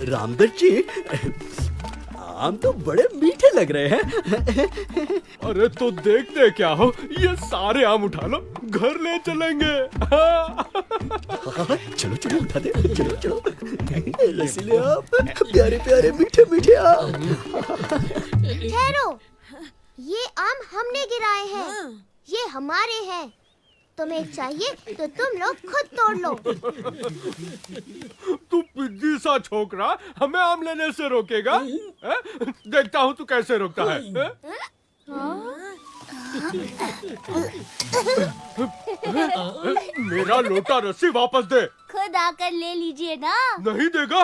रामदत्त जी, आम तो बड़े मीठे लग रहे हैं। अरे तो देखते क्या हो, ये सारे आम उठा लो, घर ले चलेंगे। चलो चलो उठा दे, चलो चलो। रसीले आम, प्यारे प्यारे मीठे मीठे आम। ठहरो, ये आम हमने गिराए हैं, ये हमारे हैं। तुम्हें चाहिए तो तुम लोग खुद तोड़ लो। तू पिद्दी सा छोकरा हमें आम लेने से रोकेगा? देखता हूँ तू कैसे रोकता है। मेरा लोटा रस्सी वापस दे। खुद आकर ले लीजिए ना। नहीं देगा?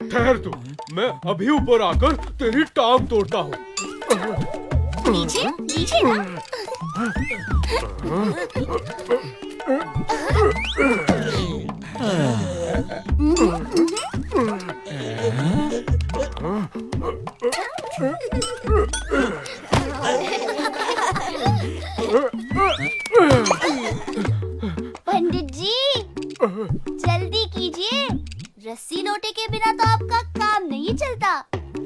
ठहर तू, मैं अभी ऊपर आकर तेरी टांग तोड़ता हूँ। नीचे नीचे ना। पंडित जी, जल्दी कीजिए, रस्सी लोटे के बिना तो आपका काम नहीं चलता।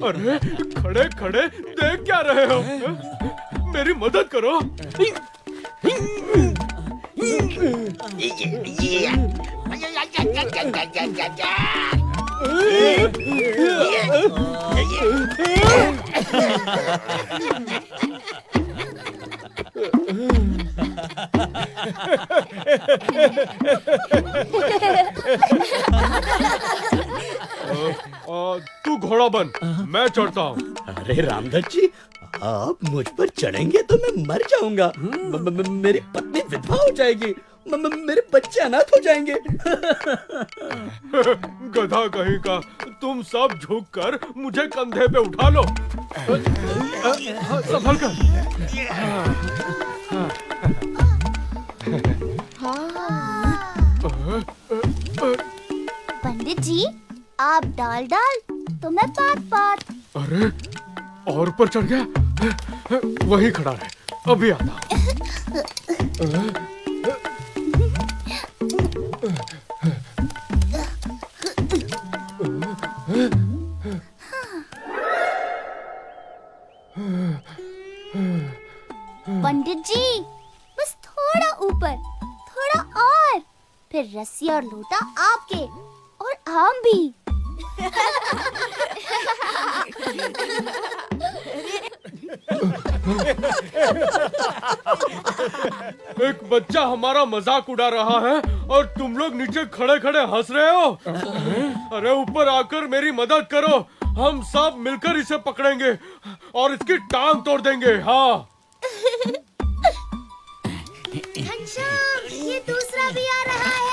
अरे खड़े खड़े देख क्या रहे हो? मेरी मदद करो। तू घोड़ा बन, मैं चढ़ता हूँ। अरे रामदत्त जी, आप मुझ पर चढ़ेंगे तो मैं मर जाऊंगा। मेरी पत्नी विधवा हो जाएगी, मेरे बच्चे अनाथ हो जाएंगे। गधा कहीं का, तुम सब झुक कर मुझे कंधे पे उठा लो। संभल कर। पंडित जी, आप डाल डाल तो मैं पात पात। अरे और ऊपर चढ़ गया, वही खड़ा है, अभी आता हूँ। पंडित जी, बस थोड़ा ऊपर, थोड़ा और, फिर रस्सी और लोटा आपके और आम भी। एक बच्चा हमारा मजाक उड़ा रहा है और तुम लोग नीचे खड़े खड़े हंस रहे हो। अरे ऊपर आकर मेरी मदद करो, हम सब मिलकर इसे पकड़ेंगे और इसकी टांग तोड़ देंगे। हाँ घनश्याम, ये दूसरा भी आ रहा है।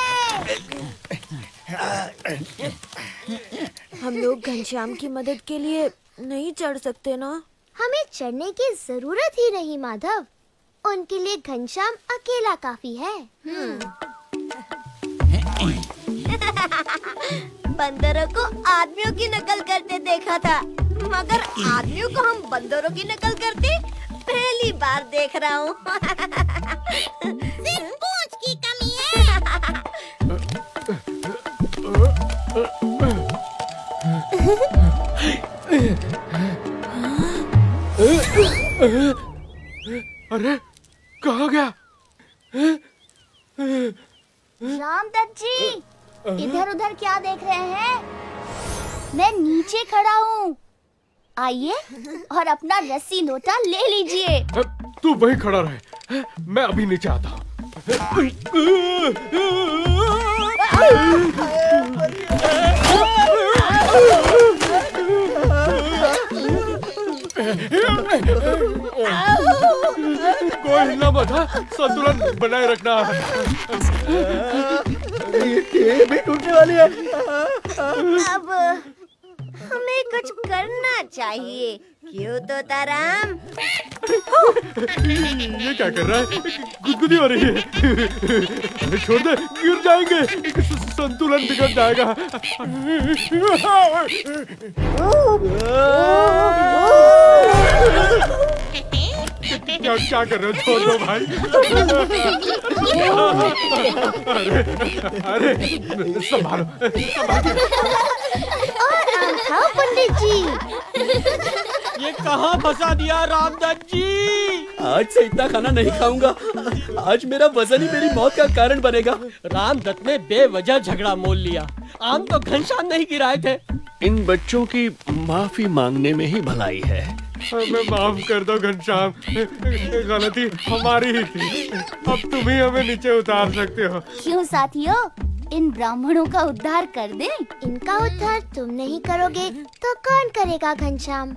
हम लोग घनश्याम की मदद के लिए नहीं चढ़ सकते ना? हमें चढ़ने की जरूरत ही नहीं माधव, उनके लिए घनश्याम अकेला काफी है। बंदरों को आदमियों की नकल करते देखा था, मगर आदमियों को हम बंदरों की नकल करते पहली बार देख रहा हूँ। सिर्फ पूंछ की कमी है। अरे कहाँ गया? रामदत्त जी, इधर उधर क्या देख रहे हैं? मैं नीचे खड़ा हूँ, आइए और अपना रस्सी लोटा ले लीजिए। तू वहीं खड़ा रहे, मैं अभी नीचे आता हूँ। कोई हिलना मत, संतुलन बनाए रखना। ये भी टूटने वाली है। अब हमें कुछ करना चाहिए, क्यों तोताराम? ये क्या कर रहा है? गुदगुदी हो रही है। छोड़ दे, गिर जाएंगे, संतुलन बिगड़ जाएगा। क्या क्या कर रहे हो? छोड़ दो भाई। अरे संभालो। और आम खाओ पंडित जी। ये कहाँ फंसा दिया रामदत्त जी? आज से इतना खाना नहीं खाऊंगा। आज मेरा वजन ही मेरी मौत का कारण बनेगा। रामदत्त ने बेवजह झगड़ा मोल लिया। आम तो घनश्याम नहीं गिराए थे। इन बच्चों की माफी मांगने में ही भलाई है। हमें माफ कर दो घनश्याम, गलती हमारी ही थी। अब तुम ही हमें नीचे उतार सकते हो। क्यों साथियों, इन ब्राह्मणों का उद्धार कर दें? इनका उद्धार तुम नहीं करोगे तो कौन करेगा घनश्याम?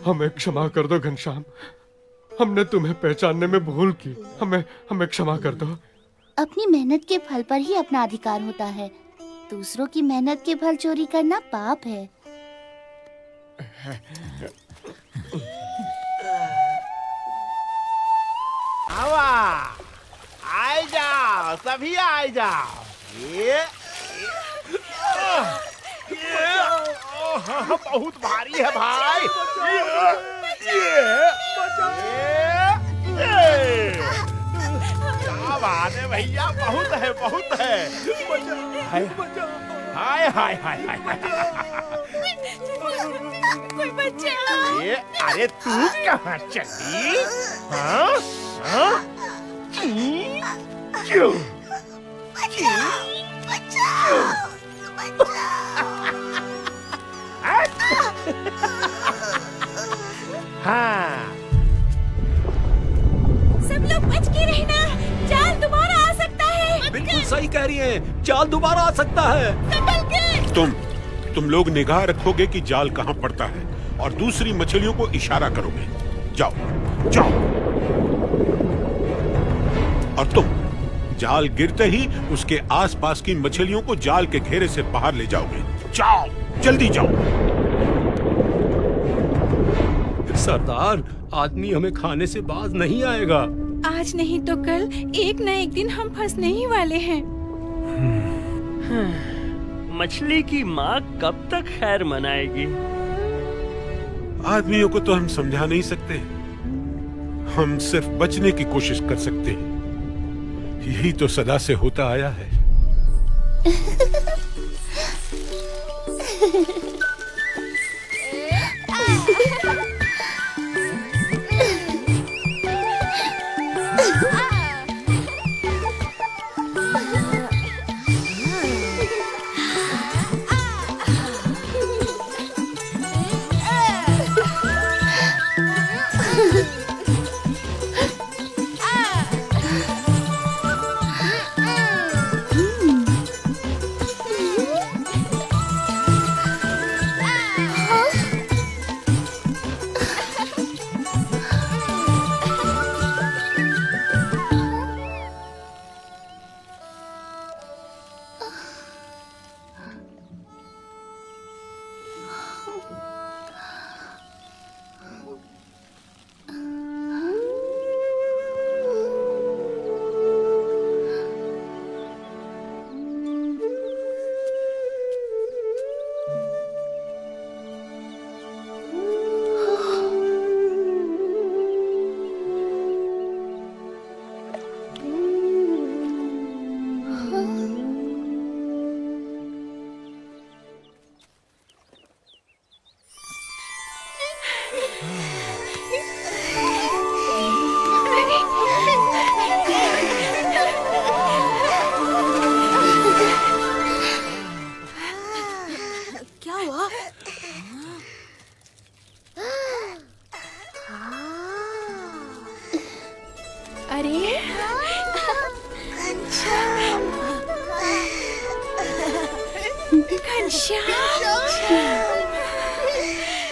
हमें क्षमा कर दो घनश्याम। हमने तुम्हें पहचानने में भूल की। हमें क्षमा कर दो। अपनी मेहनत के फल पर ही अपना अधिकार होता है। दूसरों की मेहनत के फल चोरी करना पाप है। आवा, आए जाओ, सभी आए जाओ। बहुत भारी है भाई। क्या बात है भैया, बहुत है, बहुत है। हाय हाय हाय हाय। कोई बच्चे। अरे तू कहाँ चली? हाँ हाँ? क्यों? हाँ। सब लोग बच के रहना, जाल दोबारा आ सकता है। बिल्कुल सही कह रही हैं, जाल दोबारा आ सकता है। संभल के। तुम लोग निगाह रखोगे कि जाल कहाँ पड़ता है और दूसरी मछलियों को इशारा करोगे। जाओ जाओ। और तुम जाल गिरते ही उसके आसपास की मछलियों को जाल के घेरे से बाहर ले जाओगे। जाओ, जल्दी जाओ। सरदार, आदमी हमें खाने से बाज नहीं आएगा। आज नहीं तो कल एक न एक दिन हम फंसने ही वाले हैं। मछली की माँ कब तक खैर मनाएगी? आदमियों को तो हम समझा नहीं सकते, हम सिर्फ बचने की कोशिश कर सकते हैं। यही तो सदा से होता आया है।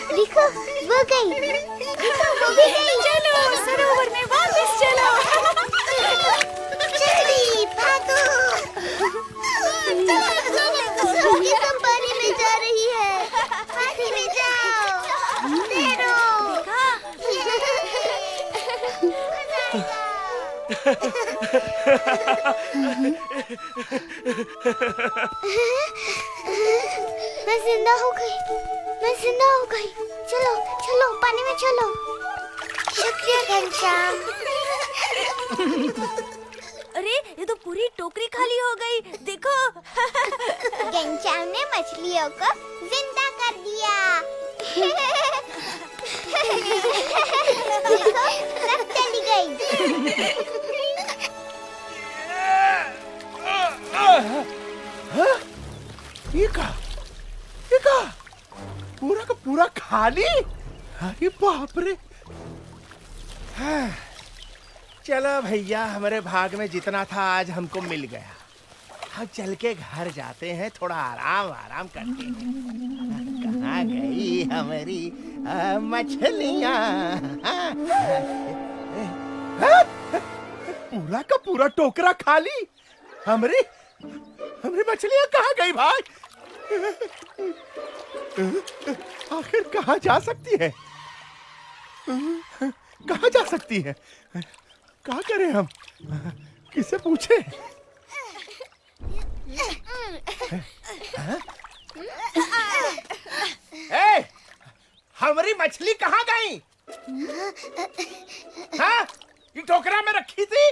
देखो वो गई, देखो वो भी गई। चलो सरोवर में वापस चलो। जल्दी भागो। ये सब पानी में जा रही है। पानी में जाओ। तैरो। मैं जिंदा हो गई, मैं जिंदा हो गई। चलो चलो पानी में चलो। शुक्रिया घनश्याम। अरे ये तो पूरी टोकरी खाली हो गई, देखो। घनश्याम ने मछलियों को जिंदा कर दिया। देखो सब चली गई। ये का पूरा का पूरा खाली। अरे बाप रे। चलो भैया, हमारे भाग में जितना था आज हमको मिल गया। अब चल के घर जाते हैं, थोड़ा आराम करते हैं। कहाँ गई हमारी मछलियाँ? पूरा का पूरा टोकरा खाली। हमारी मछलियाँ कहाँ गई भाई? आखिर कहाँ जा सकती है? कहाँ जा सकती है? क्या करें हम? किसे पूछे? ए, हमारी मछली कहाँ गई? हाँ? ये टोकरा में रखी थी?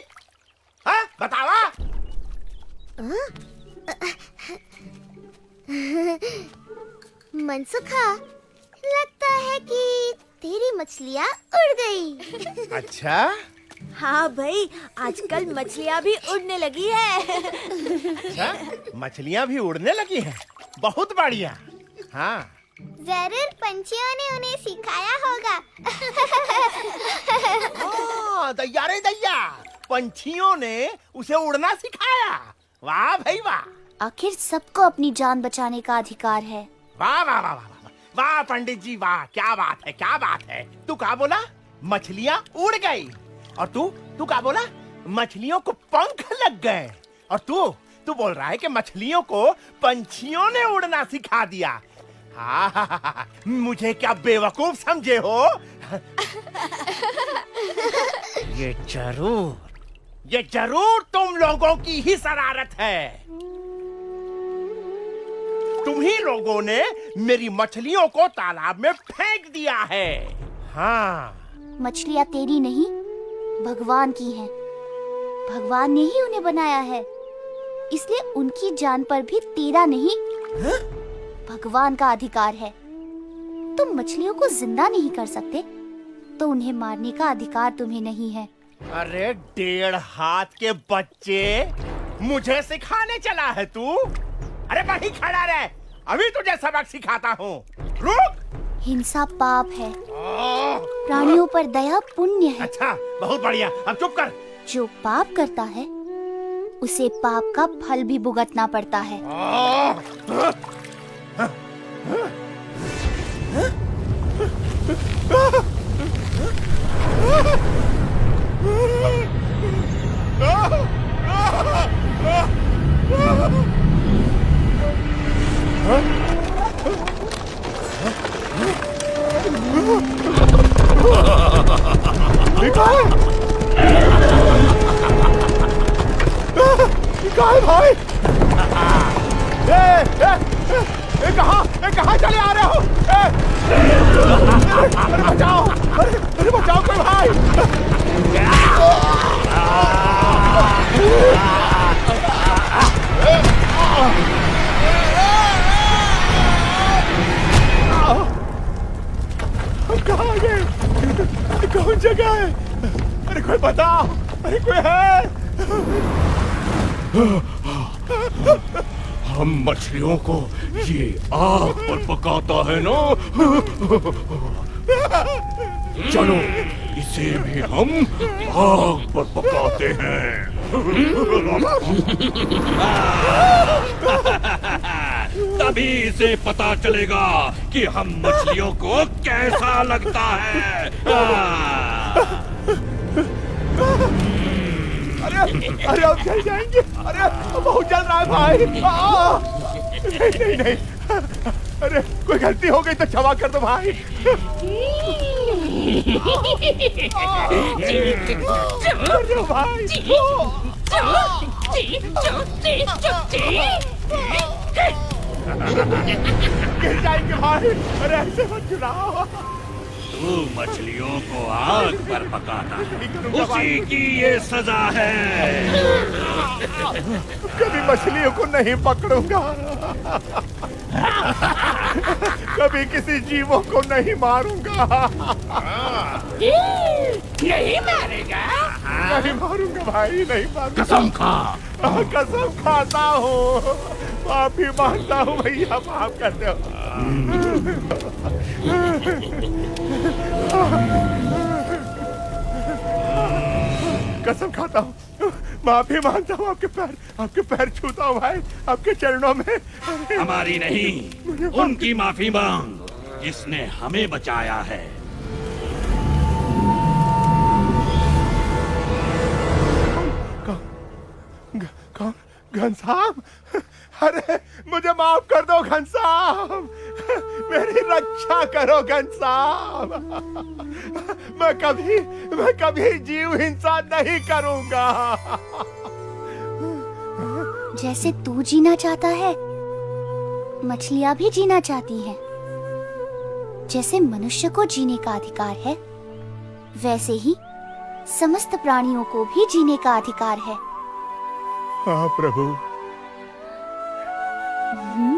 हाँ? बतावा। मनसुखा, लगता है कि तेरी मछलियाँ उड़ गई। अच्छा? हाँ भाई, आजकल मछलियाँ भी उड़ने लगी है। अच्छा, मछलियाँ भी उड़ने लगी हैं। बहुत बढ़िया। हाँ, जरूर पंछियों ने उन्हें सिखाया होगा। हाँ, दैया रे दैया, पंछियों ने उसे उड़ना सिखाया। वाह भाई वाह। आखिर सबको अपनी जान बचाने का अधिकार है। वाह वाह वाह वाह वाह पंडित जी वाह, क्या बात है, क्या बात है। तू क्या बोला? मछलियाँ उड़ गई। और तू क्या बोला? मछलियों को पंख लग गए। और तू बोल रहा है कि मछलियों को पंछियों ने उड़ना सिखा दिया। हाँ, मुझे क्या बेवकूफ समझे हो? ये जरूर तुम लोगों की ही शरारत है। तुम ही लोगों ने मेरी मछलियों को तालाब में फेंक दिया है। हाँ, मछलियाँ तेरी नहीं, भगवान की हैं। भगवान ने ही उन्हें बनाया है, इसलिए उनकी जान पर भी तेरा नहीं, भगवान का अधिकार है। तुम मछलियों को जिंदा नहीं कर सकते, तो उन्हें मारने का अधिकार तुम्हें नहीं है। अरे 1.5 हाथ के बच्चे, मुझे सिखाने चला है तू? अरे वहीं खड़ा रह, अभी तुझे सबक सिखाता हूँ। रुक। हिंसा पाप है, प्राणियों पर दया पुण्य है। अच्छा, बहुत बढ़िया, अब चुप कर। जो पाप करता है उसे पाप का फल भी भुगतना पड़ता है। भाई, कहाँ चले आ रहे हो? अरे बचाओ, अरे बचाओ कोई भाई। कहाँ गए? कौन जगह है? अरे कोई बताओ, अरे कोई है? हम मछलियों को ये आग पर पकाता है ना, चलो इसे भी हम आग पर पकाते हैं। तभी इसे पता चलेगा कि हम मछलियों को कैसा लगता है। अरे अब चल जाएंगे। अरे बहुत जल रहा है भाई। नहीं, अरे कोई गलती हो गई तो क्षमा कर दो भाई। अरे भाई गिर जाएंगे भाई। अरे ऐसे मत चुराओ। तू मछलियों को आग पर पकाता करूंगा उसी भाई। की ये सजा है। कभी मछलियों को नहीं पकड़ूंगा। कभी किसी जीवों को नहीं मारूंगा। नहीं मारेगा? नहीं मारूंगा भाई, नहीं मारूंगा। कसम खा। कसम खाता हूँ। माफी मांगता हूँ भैया, माफ कर दो। कसम खाता हूँ, माफी मांगता हूँ। आपके पैर छूता हूँ भाई, आपके चरणों में। हमारी नहीं, उनकी माफी मांग जिसने हमें बचाया है। कौन? घनश्याम? अरे मुझे माफ कर दो घनश्याम, मेरी रक्षा करो घनश्याम। मैं कभी जीव हिंसा नहीं करूंगा। जैसे तू जीना चाहता है, मछलियां भी जीना चाहती हैं। जैसे मनुष्य को जीने का अधिकार है, वैसे ही समस्त प्राणियों को भी जीने का अधिकार है। हाँ प्रभु। हम्म।